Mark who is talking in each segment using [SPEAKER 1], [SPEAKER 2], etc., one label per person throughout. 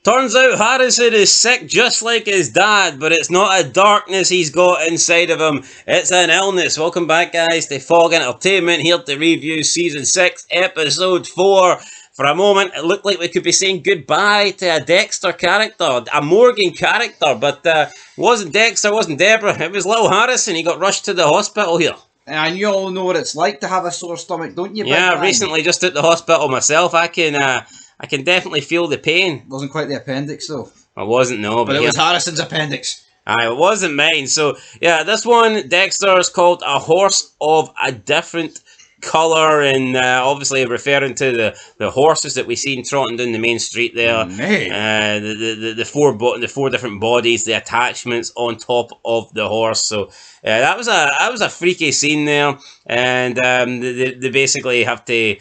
[SPEAKER 1] Turns out Harrison is sick just like his dad, but it's not a darkness he's got inside of him, it's an illness. Welcome back, guys, to Fog Entertainment, here to review Season 6, Episode 4. For a moment, it looked like we could be saying goodbye to a Dexter character, a Morgan character, but it wasn't Dexter, wasn't Debra, it was little Harrison. He got rushed to the hospital here.
[SPEAKER 2] And you all know what it's like to have a sore stomach, don't you?
[SPEAKER 1] Yeah, recently just at the hospital myself. I can definitely feel the pain.
[SPEAKER 2] Wasn't quite the appendix though.
[SPEAKER 1] It wasn't, no.
[SPEAKER 2] But it was Harrison's appendix.
[SPEAKER 1] Aye, it wasn't mine. So, yeah, this one, Dexter, is called A Horse of a Different Colour, and obviously referring to the horses that we seen trotting down the main street there. The four different bodies, the attachments on top of the horse. So that was a freaky scene there, and they basically have to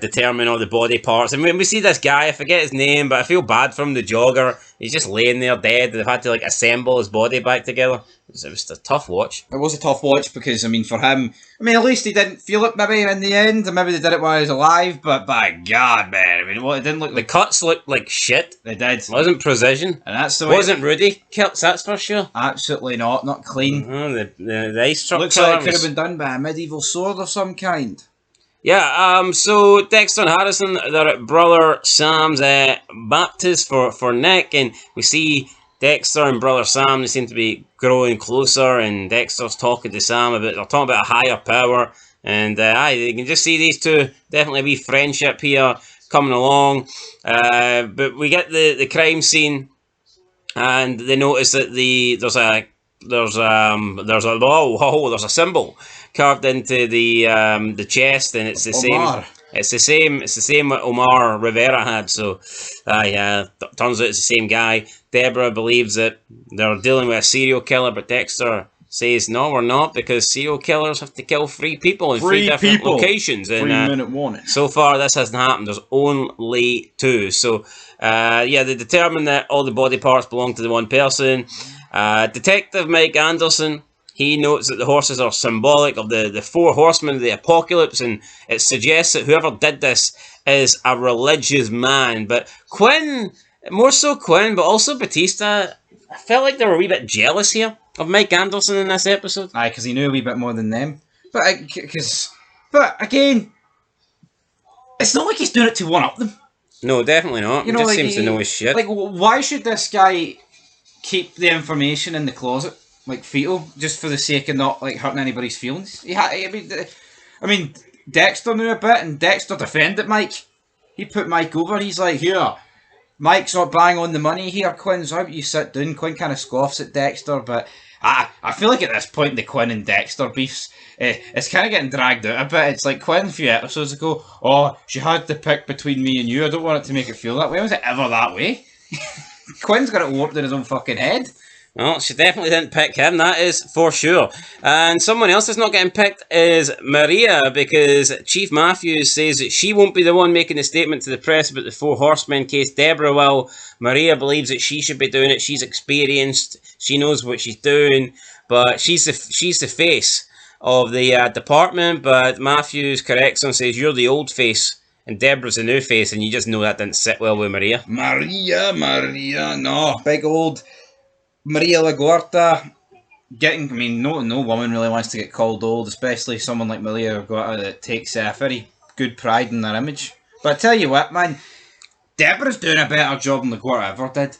[SPEAKER 1] determine all the body parts. And when we see this guy, I forget his name, but I feel bad for him, the jogger. He's just laying there dead. They've had to assemble his body back together. It was a tough watch.
[SPEAKER 2] It was a tough watch because, for him, at least he didn't feel it maybe in the end, or maybe they did it while he was alive, but by God, man, it didn't look
[SPEAKER 1] like... The cuts looked like shit.
[SPEAKER 2] They did.
[SPEAKER 1] It wasn't precision.
[SPEAKER 2] And that's the way...
[SPEAKER 1] Wasn't Rudy kilts, that's for sure.
[SPEAKER 2] Absolutely not clean.
[SPEAKER 1] The ice truck
[SPEAKER 2] looks like it could have been done by a medieval sword of some kind.
[SPEAKER 1] Yeah, so Dexter and Harrison, they're at Brother Sam's baptist for Nick, and we see Dexter and Brother Sam, they seem to be growing closer, and Dexter's talking to Sam they're talking about a higher power, and you can just see these two, definitely a wee friendship here coming along, but we get the crime scene, and they notice that there's a symbol carved into the chest, and it's the
[SPEAKER 2] Omar.
[SPEAKER 1] Same. It's the same what Omar Rivera had. So, turns out it's the same guy. Debra believes that they're dealing with a serial killer, but Dexter says, no, we're not, because serial killers have to kill three people in three different locations.
[SPEAKER 2] 3-minute warning.
[SPEAKER 1] So far, this hasn't happened. There's only 2. So, they determine that all the body parts belong to the one person. Detective Mike Anderson, he notes that the horses are symbolic of the 4 horsemen of the apocalypse, and it suggests that whoever did this is a religious man. But Quinn, more so Quinn, but also Batista, I felt like they were a wee bit jealous here of Mike Anderson in this episode.
[SPEAKER 2] Aye, because he knew a wee bit more than them. But again, it's not like he's doing it to one-up them.
[SPEAKER 1] No, definitely not. He just seems to know his shit.
[SPEAKER 2] Why should this guy keep the information in the closet, like fetal, just for the sake of not hurting anybody's feelings? Dexter knew a bit, and Dexter defended Mike. He put Mike over. He's like, here, Mike's not bang on the money here, Quinn, so how about you sit down? Quinn kind of scoffs at Dexter, but I feel like at this point the Quinn and Dexter beefs, it's kind of getting dragged out a bit. It's like Quinn a few episodes ago, oh, she had to pick between me and you, I don't want it to make it feel that way. Was it ever that way? Quinn's got it warped in his own fucking head.
[SPEAKER 1] Well, she definitely didn't pick him, that is for sure. And someone else that's not getting picked is Maria, because Chief Matthews says that she won't be the one making the statement to the press about the 4 horsemen case. Debra will. Maria believes that she should be doing it. She's experienced. She knows what she's doing. But she's the face of the department. But Matthews corrects and says, you're the old face. And Debra's the new face. And you just know that didn't sit well with Maria.
[SPEAKER 2] Maria, no. Big old... Maria LaGuardia no woman really wants to get called old, especially someone like Maria LaGuardia that takes a very good pride in their image. But I tell you what, man, Debra's doing a better job than LaGuardia ever did.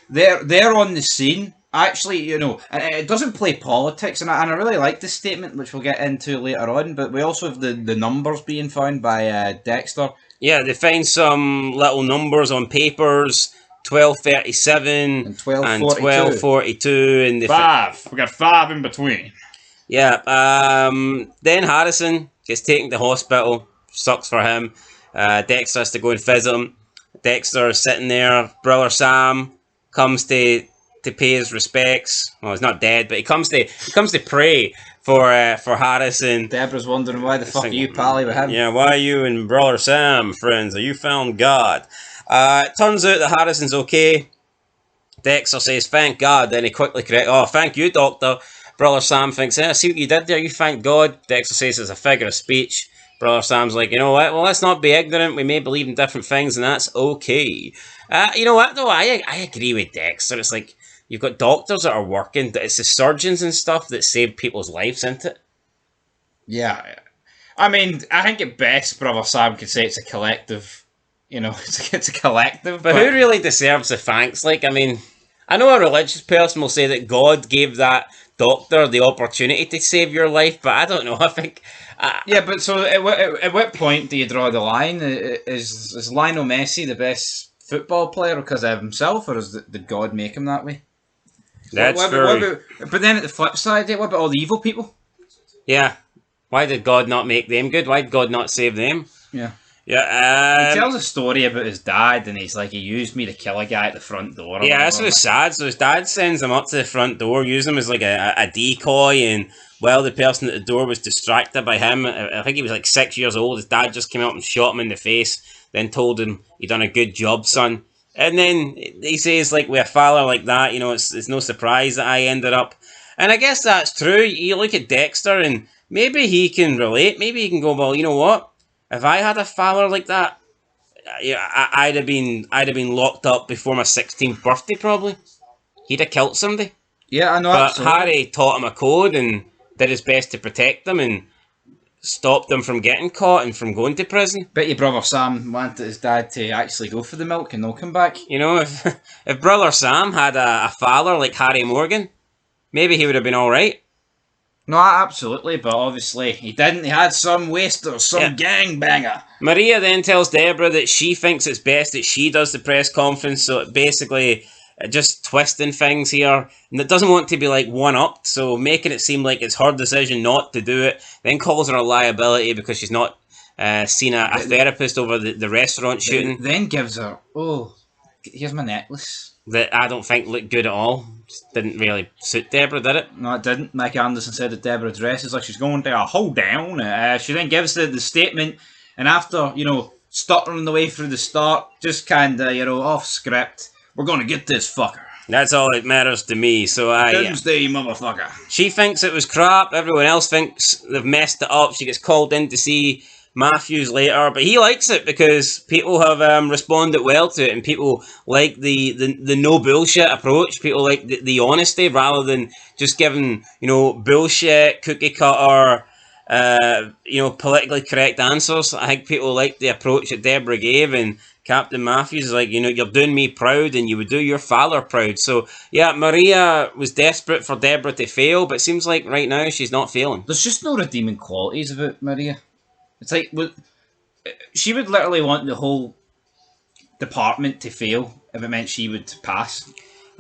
[SPEAKER 2] They're on the scene. Actually, and it doesn't play politics, and I really like this statement, which we'll get into later on, but we also have the numbers being found by Dexter.
[SPEAKER 1] Yeah, they find some little numbers on papers, 1237
[SPEAKER 2] and 1242.
[SPEAKER 1] And
[SPEAKER 2] 5. We got 5 in between.
[SPEAKER 1] Yeah. Then Harrison gets taken to hospital. Sucks for him. Dexter has to go and visit him. Dexter is sitting there. Brother Sam comes to pay his respects. Well, he's not dead, but he comes to pray for Harrison.
[SPEAKER 2] Debra's wondering why the fuck are you pally with him?
[SPEAKER 1] Yeah, why are you and Brother Sam friends? Are you found God? It turns out that Harrison's okay. Dexter says, thank God. Then he quickly corrects, oh, thank you, Doctor. Brother Sam thinks, I see what you did there. You thank God. Dexter says it's a figure of speech. Brother Sam's like, you know what? Well, let's not be ignorant. We may believe in different things, and that's okay. You know what, though? I agree with Dexter. It's like, you've got doctors that are working. It's the surgeons and stuff that save people's lives, isn't it?
[SPEAKER 2] Yeah. I mean, I think at best, Brother Sam could say it's a collective. You know, it's a collective.
[SPEAKER 1] But who really deserves the thanks? Like, I mean, I know a religious person will say that God gave that doctor the opportunity to save your life, but I don't know. I think.
[SPEAKER 2] Yeah, but so at what point do you draw the line? Is Lionel Messi the best football player because of himself, or did God make him that way?
[SPEAKER 1] That's
[SPEAKER 2] but then at the flip side, what about all the evil people?
[SPEAKER 1] Yeah. Why did God not make them good? Why did God not save them?
[SPEAKER 2] Yeah.
[SPEAKER 1] Yeah,
[SPEAKER 2] he tells a story about his dad, and he's like, he used me to kill a guy at the front door.
[SPEAKER 1] Yeah, that's what's sad. So his dad sends him up to the front door, using him as like a decoy, and while the person at the door was distracted by him, I think he was like 6 years old, his dad just came up and shot him in the face, then told him, "You done a good job, son." And then he says, like, with a father like that, you know, it's no surprise that I ended up. And I guess that's true. You look at Dexter, and maybe he can relate. Maybe he can go, well, you know what? If I had a father like that, I'd have been locked up before my 16th birthday, probably. He'd have killed somebody.
[SPEAKER 2] Yeah, I know.
[SPEAKER 1] But
[SPEAKER 2] absolutely.
[SPEAKER 1] Harry taught him a code and did his best to protect them and stop them from getting caught and from going to prison.
[SPEAKER 2] Bet your Brother Sam wanted his dad to actually go for the milk and not come back.
[SPEAKER 1] You know, if Brother Sam had a father like Harry Morgan, maybe he would have been alright.
[SPEAKER 2] No, absolutely, but obviously he didn't. He had some waster, some gangbanger.
[SPEAKER 1] Maria then tells Debra that she thinks it's best that she does the press conference, so basically just twisting things here, and it doesn't want to be like one-upped, so making it seem like it's her decision not to do it, then calls her a liability because she's not seen a therapist over the restaurant shooting.
[SPEAKER 2] Then gives her, oh, here's my necklace. That
[SPEAKER 1] I don't think looked good at all. Just didn't really suit Debra, did it?
[SPEAKER 2] No, it didn't. Mike Anderson said that Debra dresses like she's going to a hold down. She then gives the statement, and after, you know, stuttering the way through the start, just kind of, you know, off script, we're going to get this fucker.
[SPEAKER 1] That's all that matters to me. So
[SPEAKER 2] Doomsday, motherfucker.
[SPEAKER 1] She thinks it was crap. Everyone else thinks they've messed it up. She gets called in to see Matthews later, but he likes it because people have responded well to it, and people like the no bullshit approach. People like the honesty rather than just giving, you know, bullshit cookie cutter, you know, politically correct answers. I think people like the approach that Debra gave, and Captain Matthews is like, you know, you're doing me proud, and you would do your father proud. So yeah, Maria was desperate for Debra to fail, but it seems like right now she's not failing.
[SPEAKER 2] There's just no redeeming qualities about Maria. It's like, she would literally want the whole department to fail if it meant she would pass.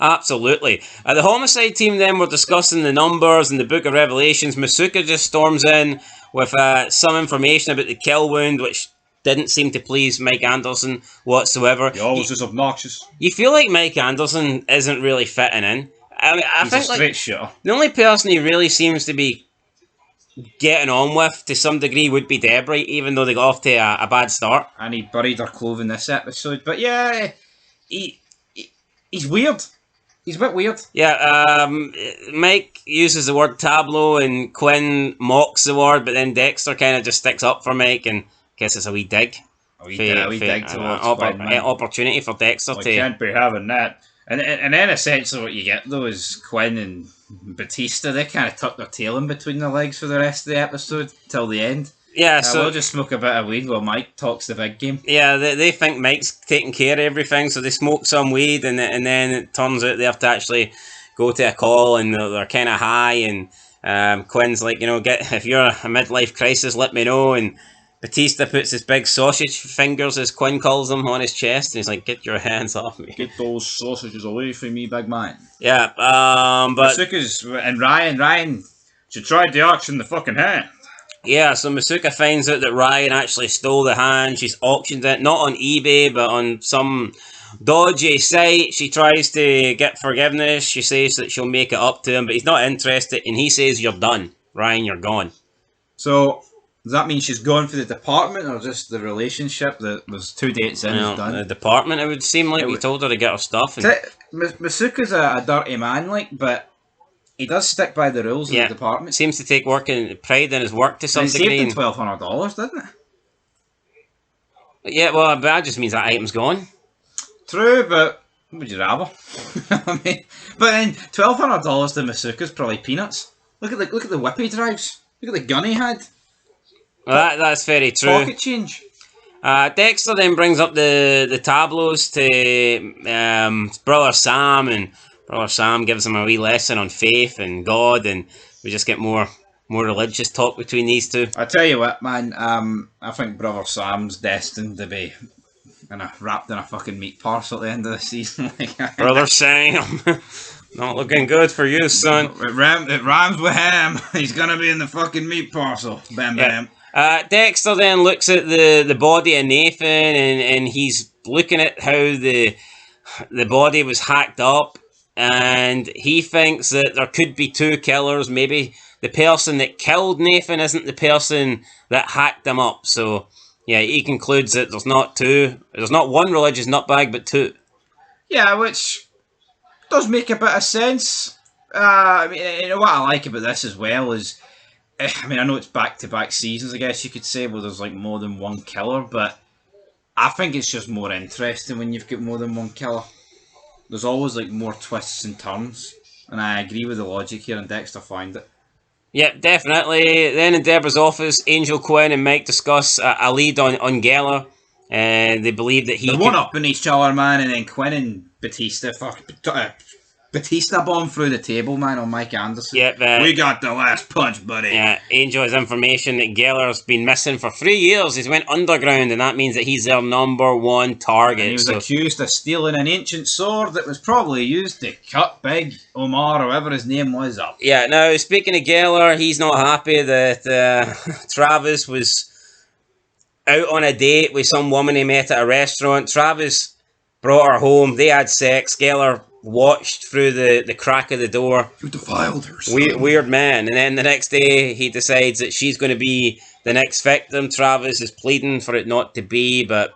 [SPEAKER 1] Absolutely. The homicide team then were discussing the numbers in the Book of Revelations. Masuka just storms in with some information about the kill wound, which didn't seem to please Mike Anderson whatsoever.
[SPEAKER 2] He always is obnoxious.
[SPEAKER 1] You feel like Mike Anderson isn't really fitting in. I mean, I
[SPEAKER 2] He's
[SPEAKER 1] think
[SPEAKER 2] a straight shooter.
[SPEAKER 1] The only person he really seems to be getting on with to some degree would be Debra, even though they got off to a bad start.
[SPEAKER 2] And he buried her clothing this episode. But yeah, he's weird. He's a bit weird.
[SPEAKER 1] Yeah, Mike uses the word tableau and Quinn mocks the word, but then Dexter kind of just sticks up for Mike, and I guess it's a wee dig.
[SPEAKER 2] A wee dig towards
[SPEAKER 1] opportunity for Dexter to...
[SPEAKER 2] can't be having that. And then essentially what you get, though, is Quinn and Batista, they kind of tuck their tail in between their legs for the rest of the episode till the end.
[SPEAKER 1] Yeah, so
[SPEAKER 2] we'll just smoke a bit of weed while Mike talks the big game.
[SPEAKER 1] Yeah, they think Mike's taking care of everything, so they smoke some weed, and then it turns out they have to actually go to a call, and they're kind of high, and Quinn's like, you know, if you're a midlife crisis, let me know, and Batista puts his big sausage fingers, as Quinn calls them, on his chest, and he's like, get your hands off me.
[SPEAKER 2] Get those sausages away from me, big man.
[SPEAKER 1] Yeah, but...
[SPEAKER 2] Masuka's, and Ryan should try to auction the fucking hand.
[SPEAKER 1] Yeah, so Masuka finds out that Ryan actually stole the hand. She's auctioned it, not on eBay, but on some dodgy site. She tries to get forgiveness. She says that she'll make it up to him, but he's not interested, and he says, you're done. Ryan, you're gone.
[SPEAKER 2] So... does that mean she's gone for the department, or just the relationship that was 2 dates in is done?
[SPEAKER 1] The department, it would seem like we told her to get her stuff. And...
[SPEAKER 2] Masuka's a dirty man, but he does stick by the rules of the department.
[SPEAKER 1] Seems to take pride in his work to some degree.
[SPEAKER 2] He saved him $1,200, didn't it?
[SPEAKER 1] Yeah, well, but that just means that item's gone.
[SPEAKER 2] True, but what would you rather? I mean, but then $1,200 to Masuka's probably peanuts. Look at the whip he drives. Look at the gun he had.
[SPEAKER 1] Well, that's very true.
[SPEAKER 2] Pocket change.
[SPEAKER 1] Dexter then brings up the tableaus to Brother Sam, and Brother Sam gives him a wee lesson on faith and God, and we just get more religious talk between these two.
[SPEAKER 2] I tell you what, man. I think Brother Sam's destined to be wrapped in a fucking meat parcel at the end of the season.
[SPEAKER 1] Brother Sam, not looking good for you, son.
[SPEAKER 2] It rhymes with ham. He's gonna be in the fucking meat parcel. Bam bam.
[SPEAKER 1] Dexter then looks at the body of Nathan, and he's looking at how the body was hacked up, and he thinks that there could be two killers. Maybe the person that killed Nathan isn't the person that hacked him up. So, yeah, he concludes that there's not two. There's not one religious nutbag, but two.
[SPEAKER 2] Yeah, which does make a bit of sense. I mean, you know what I like about this as well is, I mean, I know it's back-to-back seasons, I guess you could say, where there's like more than one killer, but I think it's just more interesting when you've got more than one killer. There's always like more twists and turns, and I agree with the logic here, and Dexter found it.
[SPEAKER 1] Yep, definitely. Then in Debra's office, Angel, Quinn, and Mike discuss a lead on Geller, and they believe that
[SPEAKER 2] They're one-upping each other, man, and then Quinn and Batista bomb through the table, man, on Mike Anderson.
[SPEAKER 1] Yep.
[SPEAKER 2] We got the last punch, buddy.
[SPEAKER 1] Yeah, Angel has information that Geller's been missing for 3 years. He's went underground, and that means that he's their number one target.
[SPEAKER 2] And he was accused of stealing an ancient sword that was probably used to cut Big Omar, or whatever his name was, up.
[SPEAKER 1] Yeah, now, speaking of Geller, he's not happy that Travis was out on a date with some woman he met at a restaurant. Travis brought her home. They had sex. Geller watched through the crack of the door.
[SPEAKER 2] You defiled her.
[SPEAKER 1] Weird man. And then the next day, he decides that she's going to be the next victim. Travis is pleading for it not to be, but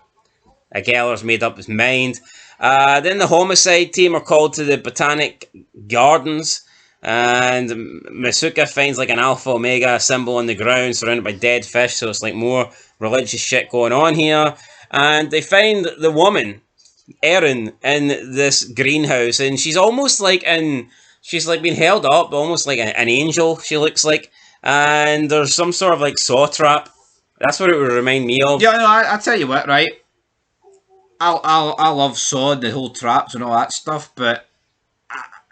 [SPEAKER 1] Geller's made up his mind. Then the homicide team are called to the Botanic Gardens, and Masuka finds like an Alpha Omega symbol on the ground surrounded by dead fish, so it's like more religious shit going on here. And they find the woman, Erin, in this greenhouse, and she's almost like she's like been held up, almost like an angel, she looks like, and there's some sort of like saw trap. That's what it would remind me of.
[SPEAKER 2] Yeah, no, I tell you what, right? I love Saw, the whole traps and all that stuff, but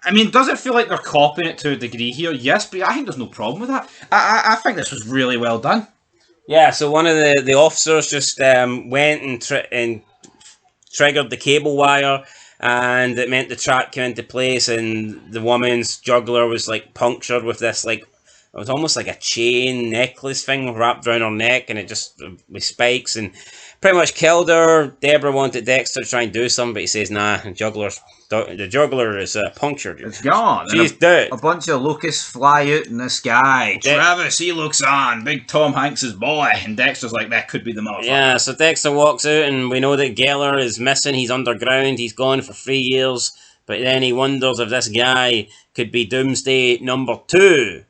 [SPEAKER 2] I mean, does it feel like they're copying it to a degree here? Yes, but I think there's no problem with that. I think this was really well done.
[SPEAKER 1] Yeah, so one of the officers just went and triggered the cable wire, and it meant the trap came into place, and the woman's jugular was like punctured with this like, it was almost like a chain necklace thing wrapped around her neck, and it just with spikes, and pretty much killed her. Debra wanted Dexter to try and do something, but he says nah, the jugular is punctured.
[SPEAKER 2] It's gone.
[SPEAKER 1] She's dead.
[SPEAKER 2] A bunch of locusts fly out in the sky. Travis, he looks on. Big Tom Hanks' boy. And Dexter's like, that could be the motherfucker.
[SPEAKER 1] Yeah, so Dexter walks out, and we know that Geller is missing. He's underground. He's gone for 3 years. But then he wonders if this guy could be Doomsday number 2.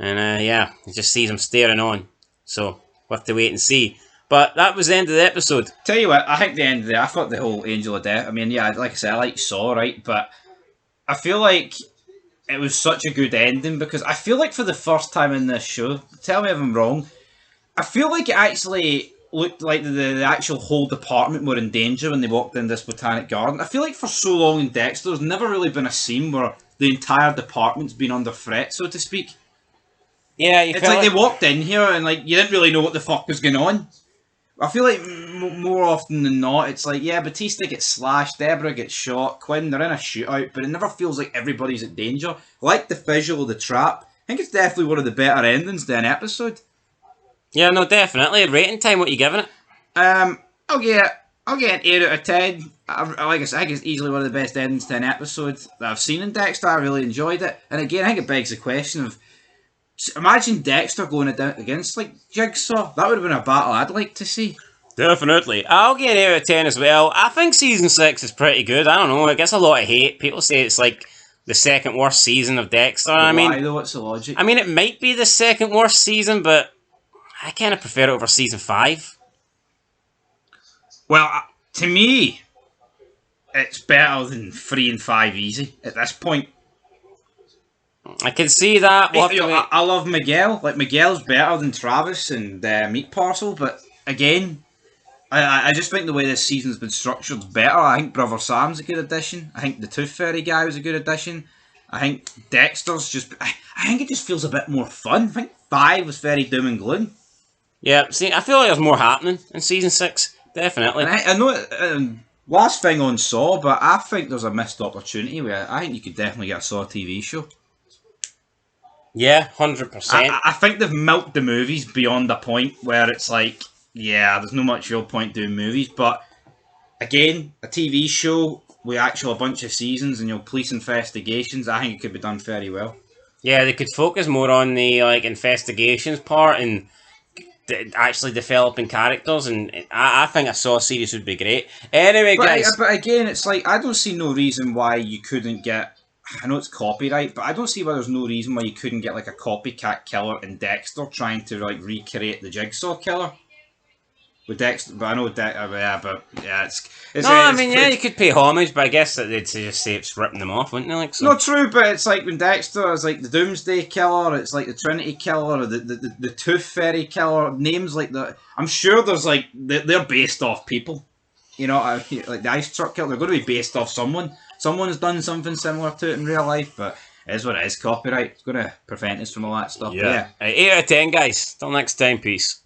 [SPEAKER 1] And yeah, he just sees him staring on. So we'll have to wait and see. But that was the end of the episode.
[SPEAKER 2] Tell you what, I think the end of I thought the whole Angel of Death, I mean, yeah, like I said, I like Saw, right? But I feel like it was such a good ending, because I feel like for the first time in this show, tell me if I'm wrong, I feel like it actually looked like the actual whole department were in danger when they walked in this botanic garden. I feel like for so long in Dexter, there's never really been a scene where the entire department's been under threat, so to speak.
[SPEAKER 1] Yeah,
[SPEAKER 2] it's like they walked in here and like you didn't really know what the fuck was going on. I feel like more often than not, it's like, yeah, Batista gets slashed, Debra gets shot, Quinn, they're in a shootout, but it never feels like everybody's at danger. I like the visual of the trap. I think it's definitely one of the better endings to an episode.
[SPEAKER 1] Yeah, no, definitely. Rating time, what are you giving it?
[SPEAKER 2] I'll get an 8 out of 10. Like I said, I think it's easily one of the best endings to an episode that I've seen in Dexter. I really enjoyed it. And again, I think it begs the question of, imagine Dexter going against like Jigsaw. That would have been a battle I'd like to see. Definitely.
[SPEAKER 1] I'll get an 8 out of 10 as well. I think season 6 is pretty good. I don't know. It gets a lot of hate. People say it's like the second worst season of Dexter.
[SPEAKER 2] Why though? What's the logic?
[SPEAKER 1] I mean, it might be the second worst season, but I kind of prefer it over season 5.
[SPEAKER 2] Well, to me, it's better than 3 and 5 easy at this point.
[SPEAKER 1] I can see that. We'll have to wait.
[SPEAKER 2] I love Miguel. Like, Miguel's better than Travis and Meat Parcel, but again, I just think the way this season's been structured's better. I think Brother Sam's a good addition. I think the Tooth Fairy guy was a good addition. I think Dexter's just... I think it just feels a bit more fun. I think 5 was very doom and gloom.
[SPEAKER 1] Yeah, see, I feel like there's more happening in season 6. Definitely.
[SPEAKER 2] And I know... last thing on Saw, but I think there's a missed opportunity where I think you could definitely get a Saw TV show.
[SPEAKER 1] Yeah, 100%.
[SPEAKER 2] I think they've milked the movies beyond a point where it's like, yeah, there's no much real point doing movies, but again, a TV show with actually a bunch of seasons and police investigations, I think it could be done very well.
[SPEAKER 1] Yeah, they could focus more on the investigations part and actually developing characters, and I think a Saw series would be great. Anyway, guys.
[SPEAKER 2] But again, it's like, I don't see no reason why you couldn't get... I know it's copyright, but I don't see why there's no reason why you couldn't get like a copycat killer in Dexter trying to like recreate the Jigsaw killer with Dexter. But I know
[SPEAKER 1] you could pay homage, but I guess that they'd just say it's ripping them off, wouldn't they? Like, so.
[SPEAKER 2] No, true, but it's like when Dexter is like the Doomsday killer, it's like the Trinity killer, or the Tooth Fairy killer. Names like that. I'm sure there's like they're based off people. You know, like the Ice Truck killer, they're going to be based off someone. Someone's done something similar to it in real life, but it is what it is. Copyright. It's going to prevent us from all that stuff.
[SPEAKER 1] Yeah. 8 out of 10, guys. Till next time, peace.